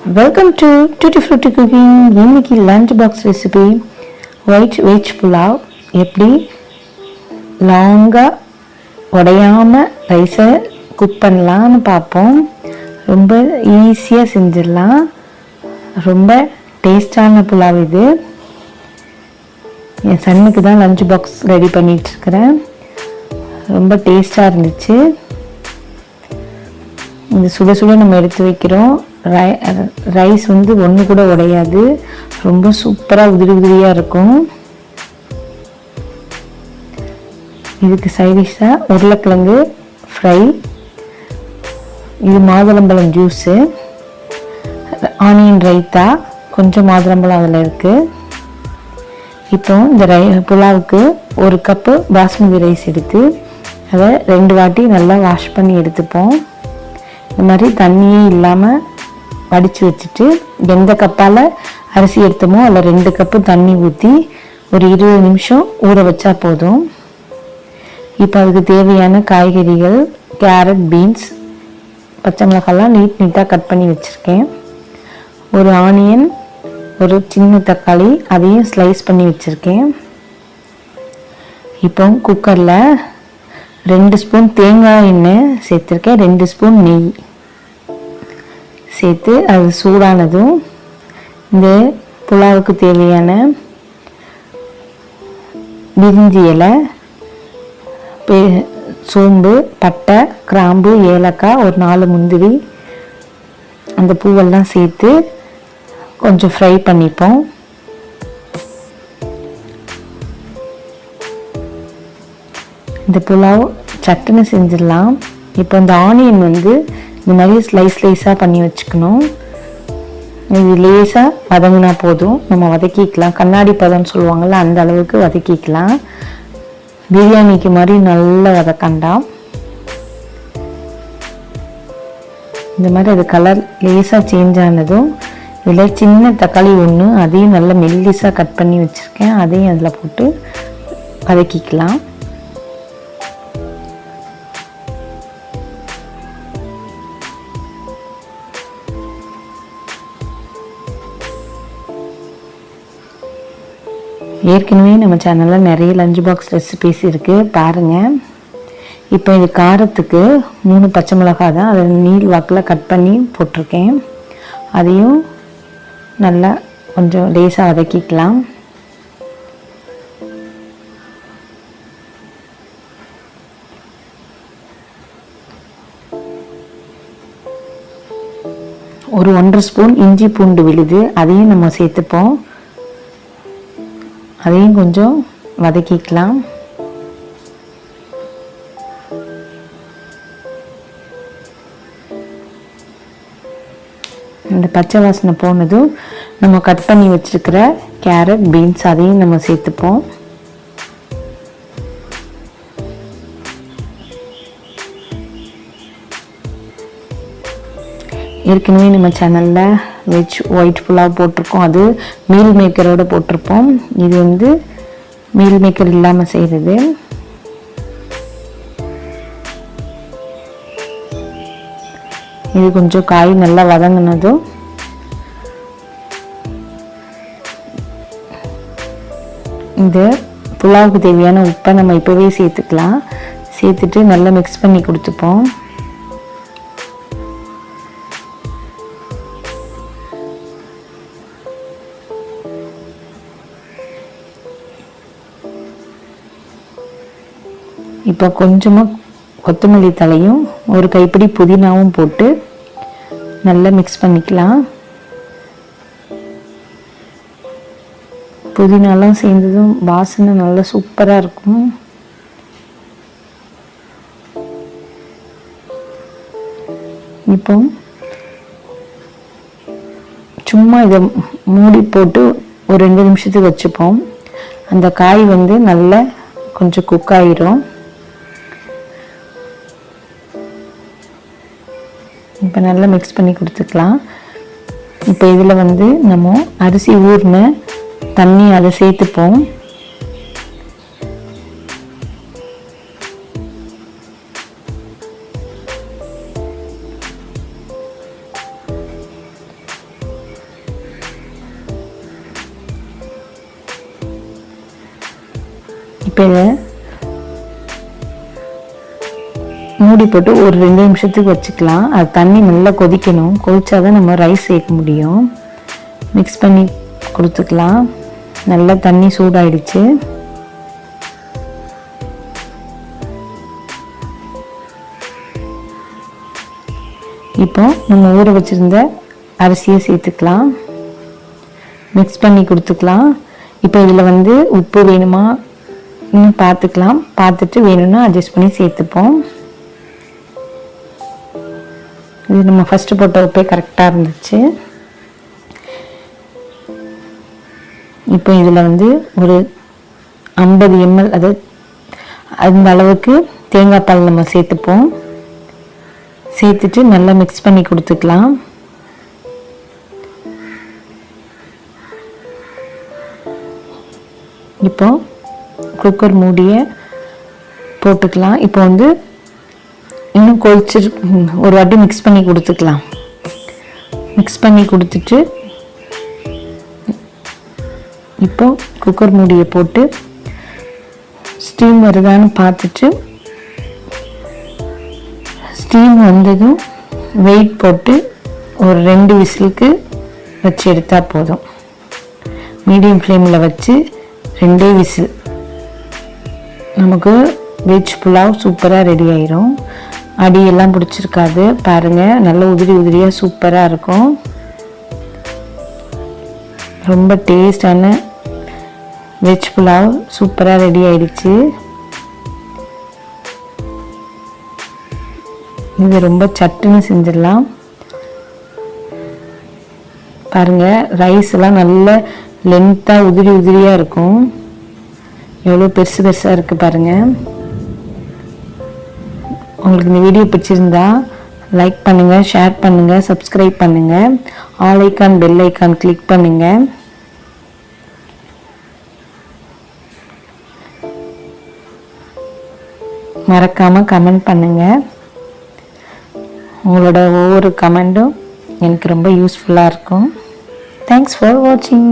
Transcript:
Welcome to Tutti Frutti Cooking. இன்னைக்கு lunch box recipe white veg pulao எப்படி லாங்காக உடையாமல் ரைஸை குக் பண்ணலான்னு பார்ப்போம். ரொம்ப ஈஸியாக செஞ்சிடலாம். ரொம்ப டேஸ்டான புலாவ் இது. என் சன்னுக்கு தான் லஞ்ச் பாக்ஸ் ரெடி பண்ணிகிட்ருக்கிறேன். ரொம்ப டேஸ்டாக இருந்துச்சு. இந்த சுட சுட நம்ம எடுத்து வைக்கிறோம். ரைஸ் வந்து ஒன்று கூட உடையாது. ரொம்ப சூப்பராக உதிரி உதிரியாக இருக்கும். இதுக்கு சைடிஷாக உருளைக்கிழங்கு ஃப்ரை, இது மாதுளம்பழம் ஜூஸு, ஆனியன் ரைத்தா, கொஞ்சம் மாதுளம்பழம் அதில் இருக்குது. இப்போ இந்த புலாவுக்கு 1 கப்பு பாஸ்மதி ரைஸ் எடுத்து அதை 2 வாட்டி நல்லா வாஷ் பண்ணி எடுத்துப்போம். இந்த மாதிரி தண்ணியே இல்லாமல் வடித்து வச்சுட்டு எந்த கப்பால் அரிசி எடுத்தோமோ அதில் 2 கப்பு தண்ணி ஊற்றி ஒரு 20 நிமிஷம் ஊற வச்சா போதும். இப்போ அதுக்கு தேவையான காய்கறிகள் கேரட், பீன்ஸ், பச்சை மிளகாலாம் நீட்டாக கட் பண்ணி வச்சுருக்கேன். ஒரு ஆனியன், ஒரு சின்ன தக்காளி, அதையும் ஸ்லைஸ் பண்ணி வச்சுருக்கேன். இப்போ குக்கரில் 2 ஸ்பூன் தேங்காய் எண்ணெய் சேர்த்துருக்கேன். 2 ஸ்பூன் நெய் சேர்த்து அது சூடானதும் இந்த புலாவுக்கு தேவையான பிரிஞ்சி இலை, சோம்பு, பட்டை, கிராம்பு, ஏலக்காய், ஒரு 4 முந்திரி, அந்த பூவெல்லாம் சேர்த்து கொஞ்சம் ஃப்ரை பண்ணிப்போம். இந்த புலாவ் சட்டுன்னு செஞ்சிடலாம். இப்போ இந்த ஆனியன் வந்து இந்த மாதிரி ஸ்லைஸாக பண்ணி வச்சுக்கணும். இது லேசாக வதங்கினா போதும், நம்ம வதக்கிக்கலாம். கண்ணாடி பதம்னு சொல்லுவாங்கள்ல, அந்த அளவுக்கு வதக்கிக்கலாம். பிரியாணிக்கு மாதிரி நல்லா வதக்கண்டாம். இந்த மாதிரி அது கலர் லேசாக சேஞ்ச் ஆனதும் இதில் சின்ன தக்காளி 1, அதையும் நல்லா மெல்லிஸாக கட் பண்ணி வச்சுருக்கேன். அதையும் அதில் போட்டு வதக்கிக்கலாம். ஏற்கனவே நம்ம சேனலில் நிறைய லஞ்ச் பாக்ஸ் ரெசிபிஸ் இருக்குது, பாருங்கள். இப்போ இது காரத்துக்கு 3 பச்சை மிளகாய் தான், அதை நீள் வாக்கில் கட் பண்ணி போட்டிருக்கேன். அதையும் நல்லா கொஞ்சம் லேசாக வதக்கிக்கலாம். ஒரு 1.5 ஸ்பூன் இஞ்சி பூண்டு விழுது, அதையும் நம்ம சேர்த்துப்போம். அதையும் கொஞ்சம் வதக்கிக்கலாம். இந்த பச்சை வாசனை போனதும் நம்ம கட் பண்ணி வச்சிருக்கிற கேரட், பீன்ஸ், அதையும் நம்ம சேர்த்துப்போம். ஏற்கனவே நம்ம சேனலில் வெஜ் ஒயிட் புலாவ் போட்டிருக்கோம். அது மீல் மேக்கரோடு போட்டிருப்போம். இது வந்து மீல் மேக்கர் இல்லாமல் செய்கிறது. இது கொஞ்சம் காய் நல்லா வதங்கினதும் இந்த புலாவுக்கு தேவையான உப்பை நம்ம இப்போவே சேர்த்துக்கலாம். சேர்த்துட்டு நல்லா மிக்ஸ் பண்ணி கொடுத்துப்போம். இப்போ கொஞ்சமாக கொத்தமல்லி தலையும் ஒரு கைப்பிடி புதினாவும் போட்டு நல்லா மிக்ஸ் பண்ணிக்கலாம். புதினாலாம் சேர்ந்ததும் வாசனை நல்லா சூப்பராக இருக்கும். இப்போ சும்மா இதை மூடி போட்டு ஒரு 2 நிமிஷத்துக்கு வச்சுப்போம். அந்த காய் வந்து நல்லா கொஞ்சம் குக் ஆயிரும். இப்போ நல்லா மிக்ஸ் பண்ணி கொடுத்துக்கலாம். இப்போ இதில் வந்து நம்ம அரிசி ஊறின தண்ணி அதை சேர்த்துப்போம். இப்போ இதை மூடி போட்டு ஒரு 2 நிமிஷத்துக்கு வச்சுக்கலாம். அது தண்ணி நல்லா கொதிக்கணும். கொதிச்சாதான் நம்ம ரைஸ் சேர்க்க முடியும். மிக்ஸ் பண்ணி கொடுத்துக்கலாம். நல்லா தண்ணி சூடாயிடுச்சு. இப்போ நம்ம ஊற வச்சிருந்த அரிசியை சேர்த்துக்கலாம். மிக்ஸ் பண்ணி கொடுத்துக்கலாம். இப்போ இதில் உப்பு வேணுமா இன்னும் பார்த்துக்கலாம். பார்த்துட்டு வேணும்னா அட்ஜஸ்ட் பண்ணி சேர்த்துப்போம். இது நம்ம ஃபஸ்ட்டு போட்ட உப்பே கரெக்டாக இருந்துச்சு. இப்போ இதில் ஒரு 50 ml அந்த அளவுக்கு தேங்காய் பால் நம்ம சேர்த்துப்போம். சேர்த்துட்டு நல்லா மிக்ஸ் பண்ணி கொடுத்துக்கலாம். இப்போ குக்கர் மூடியை போட்டுக்கலாம். இப்போ இன்னும் ஒரு வாட்டி மிக்ஸ் பண்ணி கொடுத்துக்கலாம். மிக்ஸ் பண்ணி கொடுத்துட்டு இப்போ குக்கர் மூடியை போட்டு ஸ்டீம் வருதான்னு பார்த்துட்டு ஸ்டீம் வந்ததும் வெயிட் போட்டு ஒரு 2 விசிலுக்கு வச்சு எடுத்தால் போதும். மீடியம் ஃப்ளேமில் வச்சு 2 விசில் நமக்கு வெஜ் புலாவ் சூப்பராக ரெடி ஆயிரும். அடியெல்லாம் பிடிச்சிருக்காது பாருங்கள். நல்ல உதிரி உதிரியாக சூப்பராக இருக்கும். ரொம்ப டேஸ்டான வெஜ் புலாவ் சூப்பராக ரெடி ஆயிடுச்சு. இது ரொம்ப சட்டுன்னு செஞ்சிடலாம். பாருங்கள், ரைஸ் எல்லாம் நல்ல லென்த்தாக உதிரி உதிரியாக இருக்கும். எவ்வளோ பெருசு பெருசாக இருக்குது பாருங்கள். உங்களுக்கு இந்த வீடியோ பிடிச்சிருந்தா லைக் பண்ணுங்கள், ஷேர் பண்ணுங்கள், சப்ஸ்கிரைப் பண்ணுங்கள். All icon bell icon click பண்ணுங்கள். மறக்காமல் கமெண்ட் பண்ணுங்கள். உங்களோட ஒவ்வொரு கமெண்ட்டும் எனக்கு ரொம்ப யூஸ்ஃபுல்லாக இருக்கும். தேங்க்ஸ் ஃபார் வாட்சிங்.